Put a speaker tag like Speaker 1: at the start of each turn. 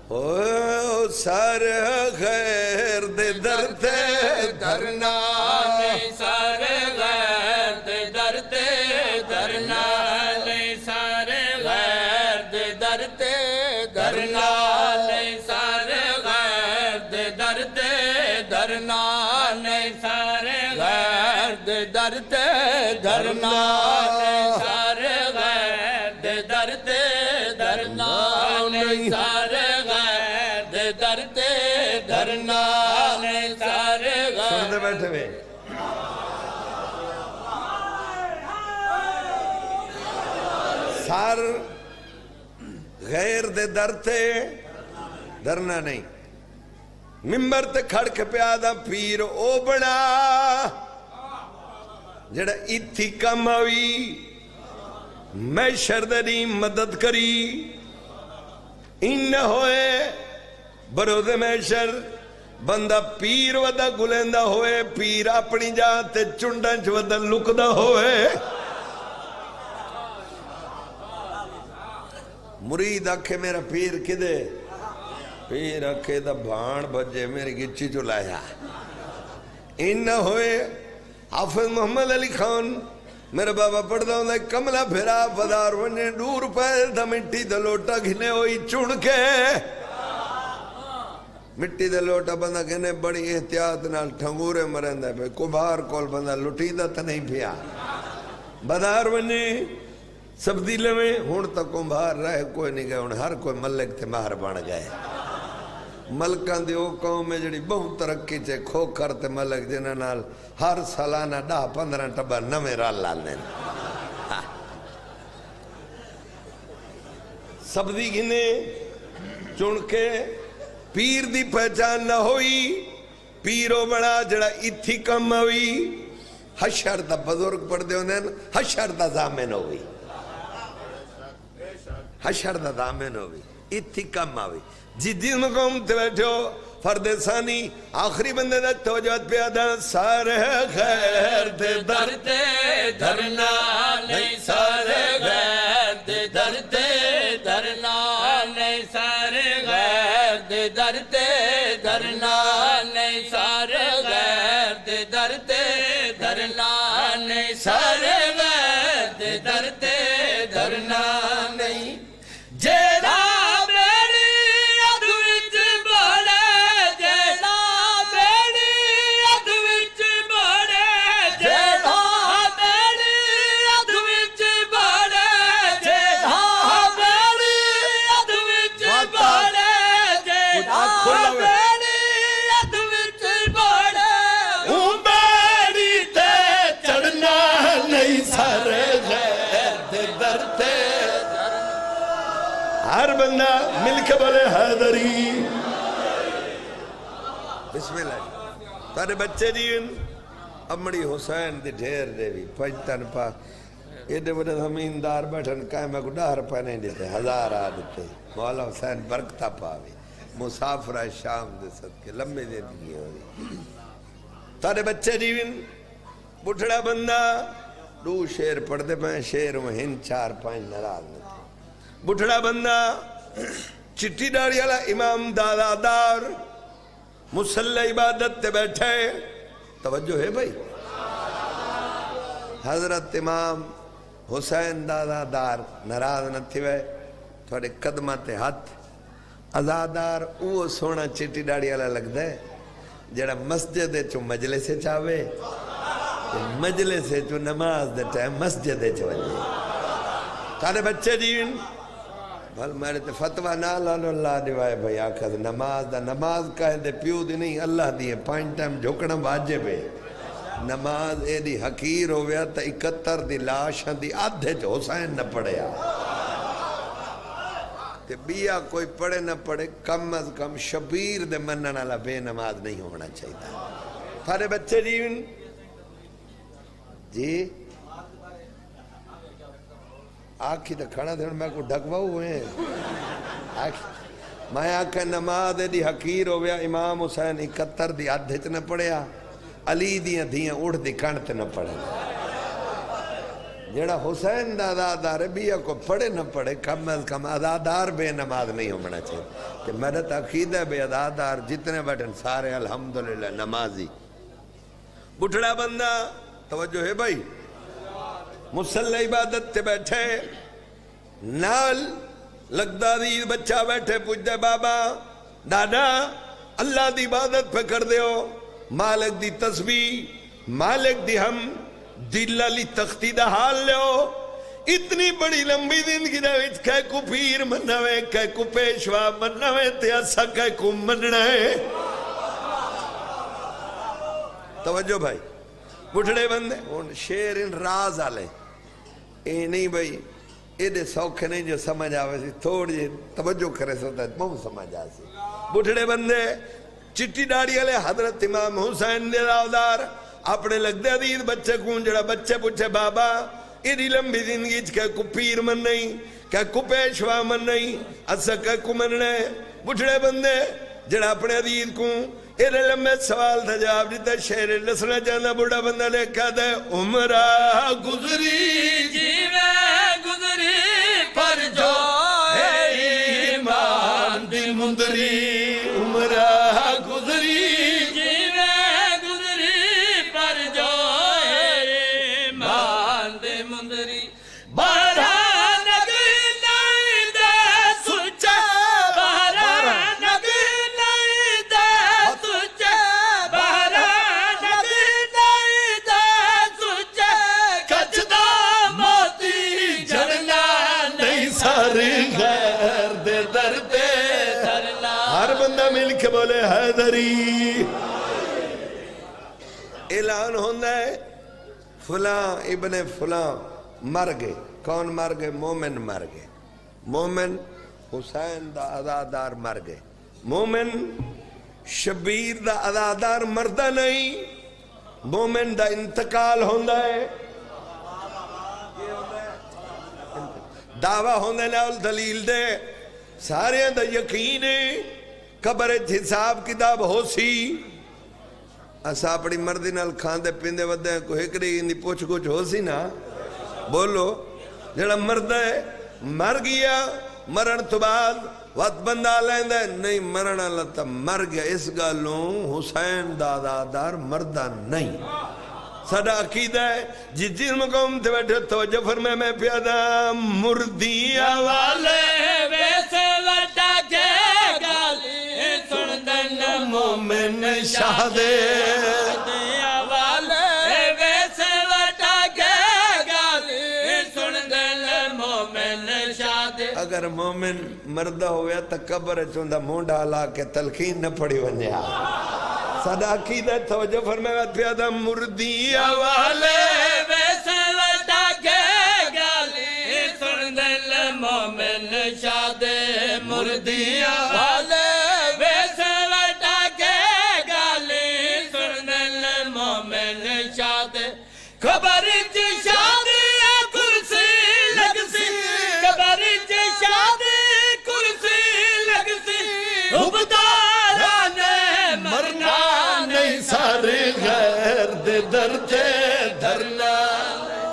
Speaker 1: سر غیر دے در تے دھرنا
Speaker 2: نہیں سر غیر دے در تے دھرنا نہیں سر غیر دے در تے دھرنا نہیں سر غیر دے در تے دھرنا نہیں سر غیر دے در تے دھرنا نہیں سر غیر دے در تے دھرنا نہیں سر غیر دے در تے دھرنا نہیں سر غیر
Speaker 1: سن دے بیٹھے ہوئے سار غیر دے در تے درنا نہیں ممبر تے کھڑ کے پیادہ پیر او بڑا جڑا اتھی کم ہوئی میں شردنی مدد کری ان نہ ہوئے برود میں شر بندہ پیر ودا گلندہ ہوئے پیر اپنی جاتے چنڈنچ ودا لکدہ ہوئے مرید آکھے میرا پیر کدے پیر آکھے دا بھان بجے میری گچی چلایا ان نہ ہوئے حافظ محمد علی خان میرا بابا پڑھتا ہوں کملہ پھرا فدار ونجے دور پہل تھا مٹی دا لوٹا گھنے ہوئی چون کے مٹی دا لوٹا بندہ گھنے بڑی احتیاط نال ٹھنگورے مرندہ پہ کبھار کول بندہ لٹی دا تا نہیں پیا بدار ونجے سب دیلے میں ہون تا کمبھار رہے کوئی نہیں گئے ہون ہر کوئی ملک تھے مہر بان گئے ملکان دیو قوم میں جڑی بہت ترقی چے کھو کرتے ملک جنہ نال ہر سالانہ 10-15 ٹبا نمیں رال لالنے سب دی گھنے چونکہ پیر دی پہچان نہ ہوئی پیرو بڑا جڑا اتھی کم ہوئی حشر دا بزرگ پڑھ دے ہونے حشر دا زامن ہوئی حشر دا زامن ہوئی اتھی کم ہوئی جس مقام تے بیٹھے ہو فرد ثانی آخری بندے دا توجہت پیادا سارے غیر دے در تے دھرنا نہیں سارے غیر دے در تے دھرنا نہیں سارے غیر دے در تے دھرنا نہیں سارے غیر دے در تے دھرنا نہیں سارے غیر دے در تے دھرنا نہیں جیڑا ہر بندہ مل کے بولے حیدری بسم اللہ تارے بچے جین امڑی حسین دی ڈھیر دے بھی پجتن پا ایڈے بڑے زمیندار بیٹھن کہیں میں کو 10 روپے نہیں دیتے 1000 آدھتے مولا حسین برکتہ پاوی مسافرہ شام دے صدقے لمبے زندگی ہو رہی تارے بچے جین بٹھڑا بندہ 2 شیر پڑھ دے پہیں شیر میں ہن 4-5 نراز میں بٹھڑا بندہ چٹی ڈاڑی والا امام دادا دار مسلح عبادت تے بیٹھے توجہ ہے بھائی حضرت امام حسین دادا دار ناراض نہ تھی وے تھوڑے قدمہ تے ہاتھ ازادار او سونا چٹی ڈاڑی والا لگ دے جڑا مسجد چو مجلس سے چاہوے مجلس سے چو نماز دے ٹائم مسجد چو وجے تارے بچے جین بھل میرے تے فتوہ نہ اللہ دیوائے بھائی آکھا نماز دا نماز کہے دے پیو دی نہیں اللہ دیئے 5 ٹائم جھکڑا واجب ہے نماز اے دی حقیر ہو گیا تا 71 دی لاشاں دی آدھے جو حسین نہ پڑھیا تے بیا کوئی پڑھے نہ پڑھے کم از کم شبیر دے منن والا بے نماز نہیں ہونا چاہیے تھارے بچے جی آکھی تو کھڑا دے میں کو ڈھکوا ہوئے ہیں میں آکھا نماز دی حقیر ہو گیا امام حسین 71 دی آدھے چ نہ پڑھیا علی دیاں دھیاں اڑھ دی کھنڈ تے نہ پڑھے جڑا حسین دا ازادار ہے بیہ کو پڑھے نہ پڑھے کم از کم ازادار بے نماز نہیں ہونا چاہیے کہ میرا عقیدہ بے ازادار جتنے بیٹھن سارے الحمدللہ نمازی بٹھڑا بندہ توجہ ہے بھائی مسلح عبادت تے بیٹھے نال لگدا دی بچہ بیٹھے پوچھ دے بابا دادا اللہ دی عبادت پہ کر دیو مالک دی تسبیح مالک دی ہم دل علی تختی دا حال لیو اتنی بڑی لمبی زندگی دا وچ کہے کو پیر منوے کہے کو پیشوا منوے تے اسا کہے کو مننا ہے توجہ بھائی بٹھڑے بندے شیر ان راز آلے اے نہیں بھائی اے دے سوکھے نہیں جو سمجھ آوے سی تھوڑی توجہ کرے سوتا ہے مو سمجھ آ سی بٹھڑے بندے چٹی ڈاڑی والے حضرت امام حسین دے راودار اپنے لگدے عزیز بچے کون جڑا بچے پوچھے بابا ایڈی لمبی زندگی کہ کو پیر من نہیں کہ کو پیشوا من نہیں اسا کہ کو مننے بٹھڑے بندے جڑا اپنے عزیز کون ایڈے لمبے سوال تھا جواب دیتا شہر لسنا چاہنا بڑا بندہ لے کہا دے عمرہ گزری
Speaker 2: جیوے گزری پر جو ہے ایمان دی مندری
Speaker 1: عمرہ گزری
Speaker 2: جیوے گزری پر جو ہے ایمان دی مندری بارہ نگی نہیں دے سچے بارہ نگی نہیں دے سچے بارہ نگی نہیں دے سچے کچدا موتی جھڑنا
Speaker 1: نہیں سارے غیر دے دردے
Speaker 2: دھرنا
Speaker 1: ہر بندہ مل کے بولے حیدری اعلان ہوندہ ہے فلاں ابن فلاں مر گئے کون مر گئے مومن مر گئے مومن حسین دا ازادار مر گئے مومن شبیر دا ازادار مردہ نہیں مومن دا انتقال ہوندہ ہے دعویٰ ہوندہ نال دلیل دے سارے دا یقین قبر حساب کتاب ہو سی اسا اپنی مردی نال کھاندے پیندے ودے کو ہکڑی اندی پوچھ کچھ ہو سی نا بولو جڑا مرد ہے مر گیا مرن تو بعد وقت بندہ لیندے نہیں مرن اللہ تا مر گیا اس گالوں حسین دادادار مردہ نہیں ساڑھا عقیدہ ہے جس جس مقام تے بیٹھے توجہ فرمائے میں پیادا مردی
Speaker 2: والے ویسے وٹا کے گالی سندن
Speaker 1: مومن شہدے
Speaker 2: دیا والے ویسے وٹا کے گالی سندن مومن شاد
Speaker 1: اگر مومن مردہ ہویا تا قبر چوندہ مونڈا لا کے تلقین نہ پڑی ونیا صدا عقیدہ توجہ فرمائے پیادا مردی
Speaker 2: والے ویسے وٹا کے گالی سندن مومن شاد مردیا والے ویسے وٹا کے گالی سندن مومن شاد خبر شادی کرسی لگ سی خبر شادی کرسی لگ سی
Speaker 1: مرنا نہیں سارے غیر دے دردے دھرنا